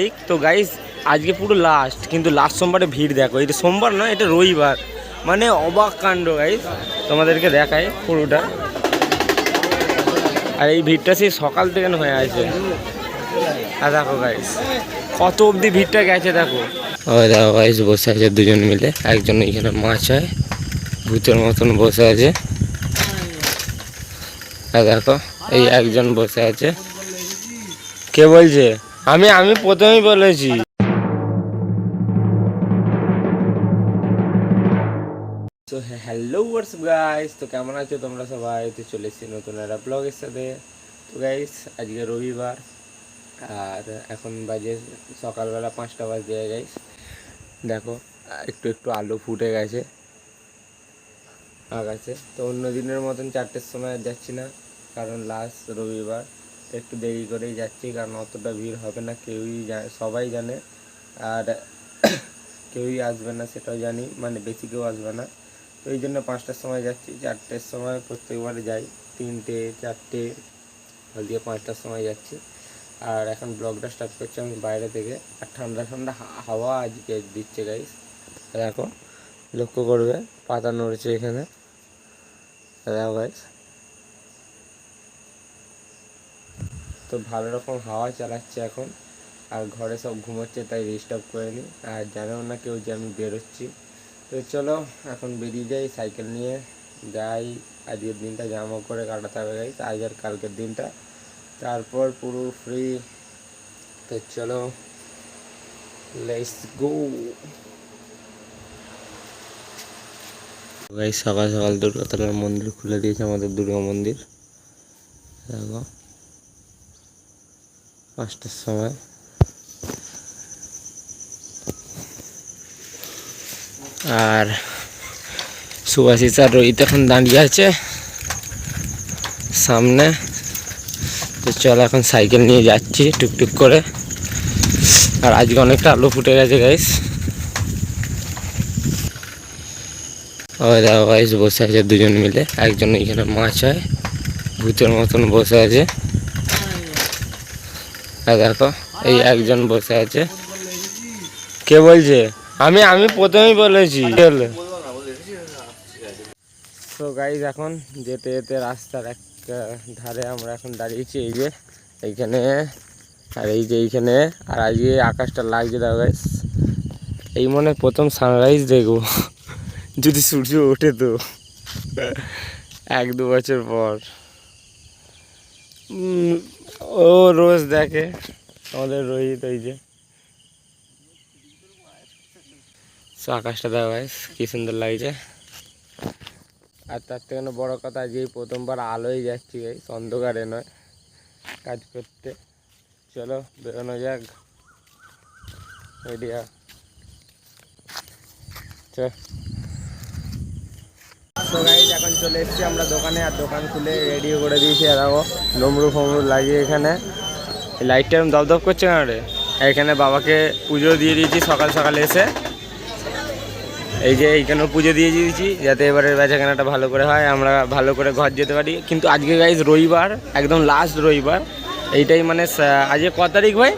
ঠিক তো গাইস, আজকে পুরো লাস্ট, কিন্তু লাস্ট সোমবারে ভিড় দেখো। এটা সোমবার না, এটা রবিবার, মানে অবাক কাণ্ড গাইস। তোমাদেরকে দেখাই পুরোটা। আর এই ভিড়টা সেই সকাল থেকে হয়ে আছে। আর দেখো গাইস কত অবধি ভিড়টা গেছে দেখো। ওই দেখো গাইস বসে আছে দুজন মিলে, একজন এখানে মাছ হয় ভূতের মতন বসে আছে। আর দেখো এই একজন বসে আছে। কে বলছে? আমি প্রথমেই বলেছি। তো হ্যালো হোয়াটস গাইস, তো কেমন আছো তোমরা সবাই? তো চলে এসেছি নতুন একটা ব্লগের সাথে। তো গাইস আজকে রবিবার, আর এখন বাজে সকালবেলা 5টা বাজে গাইস। দেখো একটু একটু আলো ফুটে গেছে আকাশে। তো অন্য দিনের মতন 4টের সময় যাচ্ছি না, কারণ লাস্ট রবিবার, একটু দেরি করেই যাচ্ছি, কারণ অতটা ভিড় হবে না, সবাই জানে। আর কেউই আসবে না সেটাও জানি, মানে বেশি কেউ আসবে না। তো এই জন্য 5টার সময় যাচ্ছি। 4টের সময় প্রত্যেকবার যাই, 3টে 4টে দিয়ে 5টার সময় যাচ্ছি। আর এখন ব্লগটা স্টার্ট করছি আমি বাইরে থেকে। আর ঠান্ডা ঠান্ডা হাওয়া আজকে দিচ্ছে গাইস। দেখো লক্ষ্য করবে পাতা নড়ছে এখানে, দেখো গাইস। তো ভালো রকম হাওয়া চালাচ্ছে এখন, আর ঘরে সব ঘুমোচ্ছে, তাই ডিস্টার্ব করে নি। আর জানেও না কেউ যে আমি বেরোচ্ছি। তো চলো এখন বেরিয়ে যাই, সাইকেল নিয়ে যাই। আজকের দিনটা জামা করে কাটাতে হবে গাইস, আজ আর কালকের দিনটা, তারপর পুরো ফ্রি। তো চলো লেটস গো গাইস। সকাল সকাল দুর্গাতলার মন্দির খুলে দিয়েছে, আমাদের দুর্গা মন্দির। দেখো 5টার সময়। আর সুভাষিস আর রোহিত এখন দাঁড়িয়ে আছে সামনে। তো চলো এখন সাইকেল নিয়ে যাচ্ছি টুকটুক করে। আর আজকে অনেকটা আলো ফুটে গেছে গাইস। ওই দেখো গাইস বসে আছে দুজন মিলে, একজন এখানে মাছ হয় ভূতের মতন বসে আছে। আর দেখো এই একজন বসে আছে। কে বলছে? আমি প্রথমেই বলেছি। তো গাইস এখন যেতে যেতে রাস্তার এক ধারে আমরা এখন দাঁড়িয়েছি, এই যে এইখানে, আর এই যে এইখানে। আর আজকে আকাশটা লাগছে দেখো গাইস, এই মনে প্রথম সানরাইজ দেখবো যদি সূর্য ওঠে তো 1-2 বছর পর। ও রোজ দেখে আমাদের রোহিত, ওই যে আকাশটা দেখো গাইস কি সুন্দর লাগছে। আর তার থেকে বড় কথা, যে প্রথমবার আলোয় যাচ্ছি গাইস, অন্ধকারে নয়, কাজ করতে। চলো বেরোনো যাক, রেডিয়া। তো গাইস এখন চলে এসেছি আমরা দোকানে, আর দোকান খুলে রেডিও করে দিয়েছি। আর দেখো নমরু ফমরু লাগিয়ে এখানে লাইটটা এরকম দপদপ করছে না রে। এখানে বাবাকে পুজো দিয়ে দিয়েছি সকাল সকালে এসে, এই যে এইখানেও পুজো দিয়ে দিয়েছি, যাতে এবারের বেচাকেনাটা ভালো করে হয়, আমরা ভালো করে ঘর যেতে পারি। কিন্তু আজকে গাইস রবিবার, একদম লাস্ট রবিবার এইটাই, মানে আজকে ক তারিখ ভাই?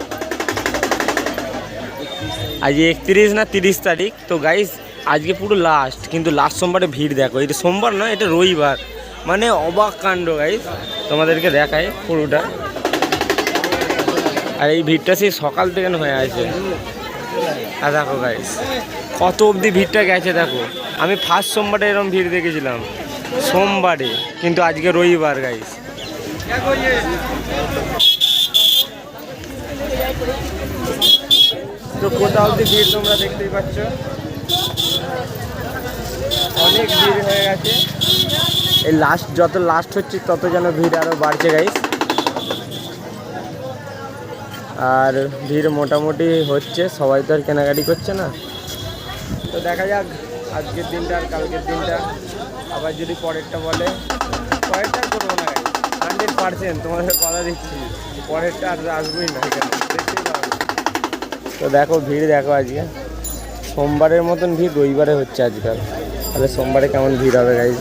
আজ 31 না 30 তারিখ। তো গাইস আজকে পুরো লাস্ট, কিন্তু লাস্ট সোমবারে ভিড় দেখো। এটা সোমবার না, এটা রবিবার, মানে অবাক কাণ্ড গাইস। তোমাদেরকে দেখাই পুরোটা। আর এই ভিড়টা সেই সকাল থেকে হয়ে আছে। আর দেখো গাইস কত অবধি ভিড়টা গেছে দেখো। আমি ফার্স্ট সোমবারে এরকম ভিড় দেখেছিলাম সোমবারে, কিন্তু আজকে রবিবার গাইস। তো কোথাও অবধি ভিড় তোমরা দেখতেই পাচ্ছ, অনেক ভিড় হয়ে গেছে। এই লাস্ট যত লাস্ট হচ্ছে তত যেন ভিড় আরও বাড়ছে গাইস। আর ভিড় মোটামুটি হচ্ছে, সবাই তো আর কেনাকাটি করছে না। তো দেখা যাক আজকের দিনটা আর কালকের দিনটা, আবার যদি পরেরটা বলে, পরেরটা করবো না গাইস 100%, তোমাদের কথা দিচ্ছি, পরেরটা আর আসবোই না এখানে, দেখতেই পাবো। তো দেখো ভিড় দেখো, আজকে সোমবারের মতন ভিড় রবিবারে হচ্ছে আজকাল, তাহলে সোমবারে কেমন ভিড় হবে গাইস।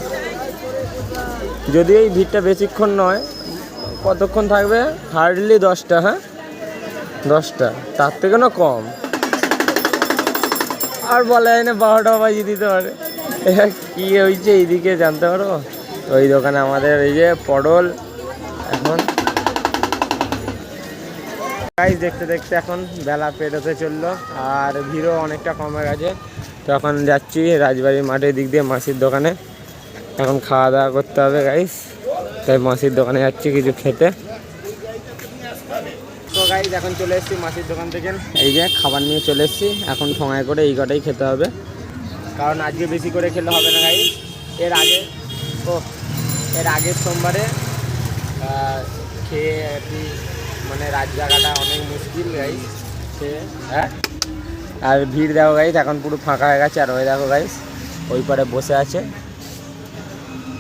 যদিও এই ভিড়টা বেশিক্ষণ নয়, কতক্ষণ থাকবে? হার্ডলি 10টা, হ্যাঁ 10টা, তার থেকে না কম। আর বলা যায় না 12টা বাজিয়ে দিতে পারে। এটা কী হয়েছে এইদিকে জানতে পারো? ওই দোকানে আমাদের এই যে পটল এখন গাইস দেখতে দেখতে এখন বেলা পেরোতে চললো আর ভিড়ও অনেকটা কমে গেছে। তো এখন যাচ্ছি রাজবাড়ির মাঠের দিক দিয়ে মাসির দোকানে, এখন খাওয়া দাওয়া করতে হবে গাইস, তাই মাসির দোকানে যাচ্ছি কিছু খেতে। তো গাইস এখন চলে এসেছি মাসির দোকান থেকে, এই যে খাবার নিয়ে চলে এসেছি। এখন সময় করে এই কটাই খেতে হবে, কারণ আজকে বেশি করে খেলে হবে না গাইস। এর আগের সোমবারে খেয়ে আর কি মানে রাত জায়গাটা অনেক মুশকিল গাইস সে। হ্যাঁ, আর ভিড় দেখো গাইস, এখন পুরো ফাঁকা হয়ে গেছে। আর ওই দেখো গাইস ওই পারে বসে আছে,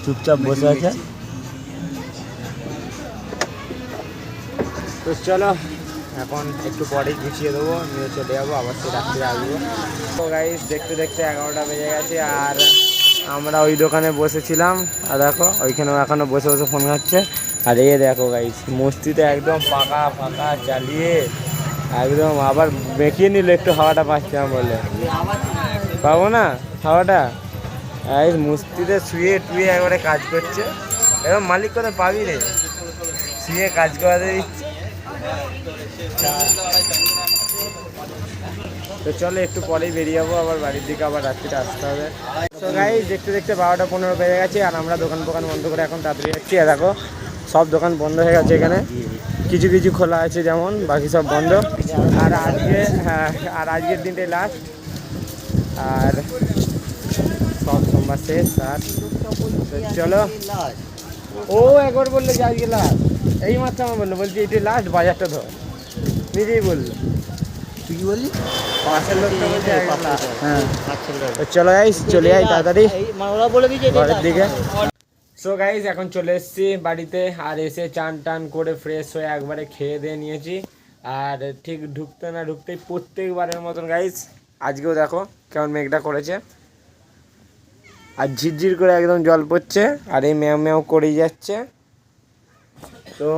চুপচাপ বসে আছে। তো চলো এখন একটু পরেই গুছিয়ে দেবো, নিয়ে চলে যাবো, আবার সে রাত্রে আসবো। তো গাইস দেখতে দেখতে 11টা বেজে গেছে আর আমরা ওই দোকানে বসেছিলাম। আর দেখো ওইখানেও এখনও বসে বসে ফোন খাচ্ছে। আর এই দেখো গাইস মস্তিতে একদম পাকা ফাঁকা চালিয়ে একদম আবার বেঁকিয়ে নিল, একটু হাওয়াটা পাচ্ছিলাম বলে। পাবো না হাওয়াটা, এই মস্তিতে শুয়ে টুয়ে একবারে কাজ করছে। এবার মালিক করে পাবি রে, শুয়ে কাজ করাতে দিচ্ছে। তো চলো একটু পরেই বেরিয়ে যাবো আবার বাড়ির দিকে, আবার রাত্রিটা আসতে হবে। তো গাইস দেখতে দেখতে 12টা 15 বেজে গেছে আর আমরা দোকান বন্ধ করে এখন তাড়াতাড়ি যাচ্ছি। আর দেখো সব দোকান বন্ধ হয়ে গেছে, এখানে কিছু কিছু খোলা আছে যেমন, বাকি সব বন্ধ। আর আজকের দিনটাই লাস্ট, আর সব সোমবার শেষ। আর চলো ও একবার বললো যে আজকে লাস্ট, এই মাত্র আমার বলছি এটাই লাস্ট, বাজারটা ধর, নিজেই বললো। তুই কি বললি? পাশের লোকটা বলছে হ্যাঁ। চলো গাইস চলে যাই তাড়াতাড়ি ঘরের দিকে। সো গাইস এখন চলে এসেছি বাড়িতে, আর এসে চান টান করে ফ্রেশ হয়ে একবারে খেয়ে দিয়ে নিয়েছি। আর ঠিক ঢুকতেই প্রত্যেকবারের মতন গাইস আজকেও দেখো কেমন মেঘটা করেছে আর ঝিরঝির করে একদম জল পড়ছে আর এই ম্যাও ম্যাও করেই যাচ্ছে। তো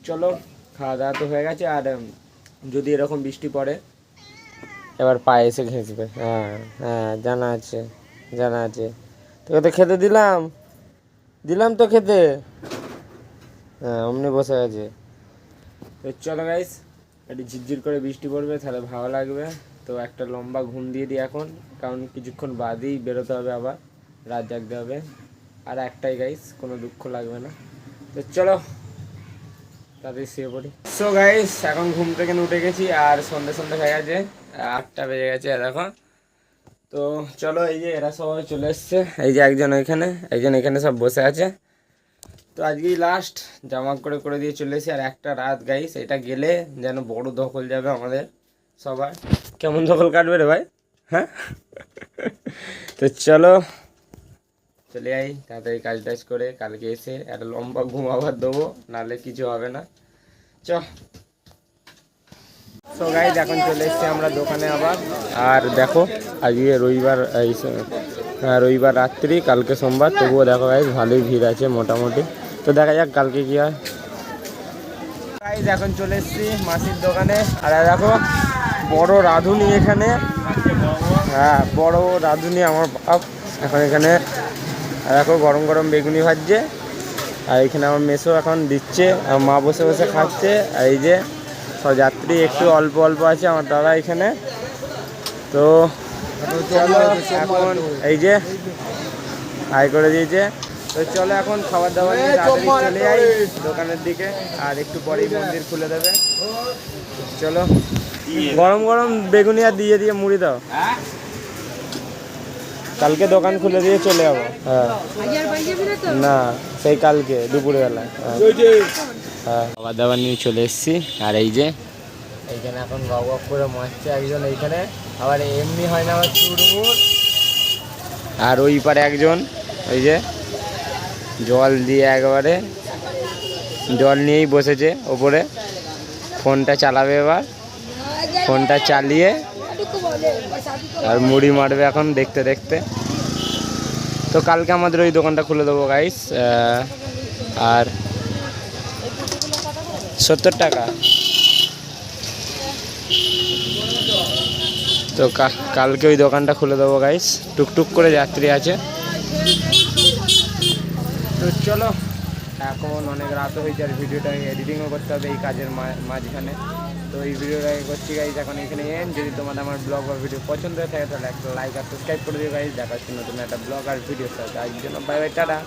চলো খাওয়া দাওয়া তো হয়ে গেছে, আর যদি এরকম বৃষ্টি পড়ে এবার পায়ে এসে ঘেঁচবে। হ্যাঁ হ্যাঁ জানা আছে তোকে তো খেতে দিলাম তো খেতে, হ্যাঁ অমনি বসে গেছে। তো চলো গাইস একটু ঝিরঝির করে বৃষ্টি পড়বে, তাহলে ভালো লাগবে। তো একটা লম্বা ঘুম দিয়ে দিই এখন, কারণ কিছুক্ষণ বাদেই বেরোতে হবে, আবার রাত জাগতে হবে। আর একটাই গাইস, কোনো দুঃখ লাগবে না। তো চলো তাড়াতাড়ি শুয়ে পড়ি। সো গাইস এখন ঘুম থেকে উঠে গেছি আর সন্ধ্যে হয়ে গেছে, 8টা বেজে গেছে দেখো। তো চলো এই যে এরা সবাই চলে এসছে, এই যে একজন এখানে সব বসে আছে। তো আজকেই লাস্ট, জামা করে দিয়ে চলে এসেছি। আর একটা রাত গাইস, এটা গেলে যেন বড় দখল যাবে আমাদের সবার। কেমন দখল কাটবে রে ভাই? হ্যাঁ তো চলো চলে যাই তাড়াতাড়ি, কাজ টাজ করে কালকে এসে একটা লম্বা ঘুম আবার দেবো, নাহলে কিছু হবে না। চ সো গাইস এখন চলে এসেছি আমরা দোকানে আবার। আর দেখো আজকে রবিবার রাত্রি, কালকে সোমবার, তবুও দেখো গাইস ভালোই ভিড় আছে মোটামুটি। তো দেখা যাক কালকে কি হয়। গাইস এখন চলে এসেছি মাসির দোকানে, আর দেখো বড় রাঁধুনি এখানে, হ্যাঁ বড় রাঁধুনি আমার বাপ এখন এখানে। আর দেখো গরম গরম বেগুনি ভাজছে, আর এখানে আমার মেসো এখন দিচ্ছে, আর মা বসে বসে খাচ্ছে। আর এই যে সব যাত্রী একটু অল্প আছে, আমার দাদা এখানে। তো চলো এখন এই যে আয় করে দিয়েছে। তো চলো এখন খাবার দাবার নিয়ে তাড়াতাড়ি চলে যাই দোকানের দিকে, আর একটু পরেই মন্দির খুলে দেবে। চলো গরম গরম বেগুনি আর দিয়ে মুড়ি দাও, কালকে দোকান খুলে দিয়ে চলে যাবো। হ্যাঁ না সেই কালকে দুপুরবেলায়। হ্যাঁ খাবার দাবার নিয়ে চলে এসেছি। আর এই যে এইখানে এখন গপ করে মারছে একজন এইখানে, আবার এমনি হয় না আবার চুরমুর। আর ওই পারে একজন ওই যে জল দিয়ে একবারে জল নিয়েই বসেছে ওপরে, ফোনটা চালাবে এবার, ফোনটা চালিয়ে আর মুড়ি মারবে এখন দেখতে দেখতে। তো কালকে আমাদের ওই দোকানটা খুলে দেবো গাইস। আর 70 টাকা তো কালকে ওই দোকানটা খুলে দেবো গাইস, টুকটুক করে যাত্রী আছে। তো চলো, এখন অনেক রাত হয়েছে আর ভিডিওটা এডিটিংও করতে হবে এই কাজের মাঝখানে। তো এই ভিডিওটা করছি গাইস এখন এখানে এন। যদি তোমাদের আমার ব্লগ বা ভিডিও পছন্দ হয়ে থাকে তাহলে একটা লাইক আর সাবস্ক্রাইব করে দিও গাইস। দেখা হচ্ছে নতুন একটা ব্লগ আর ভিডিওর সাথে। আজকের জন্য বাই বাই, টাটা।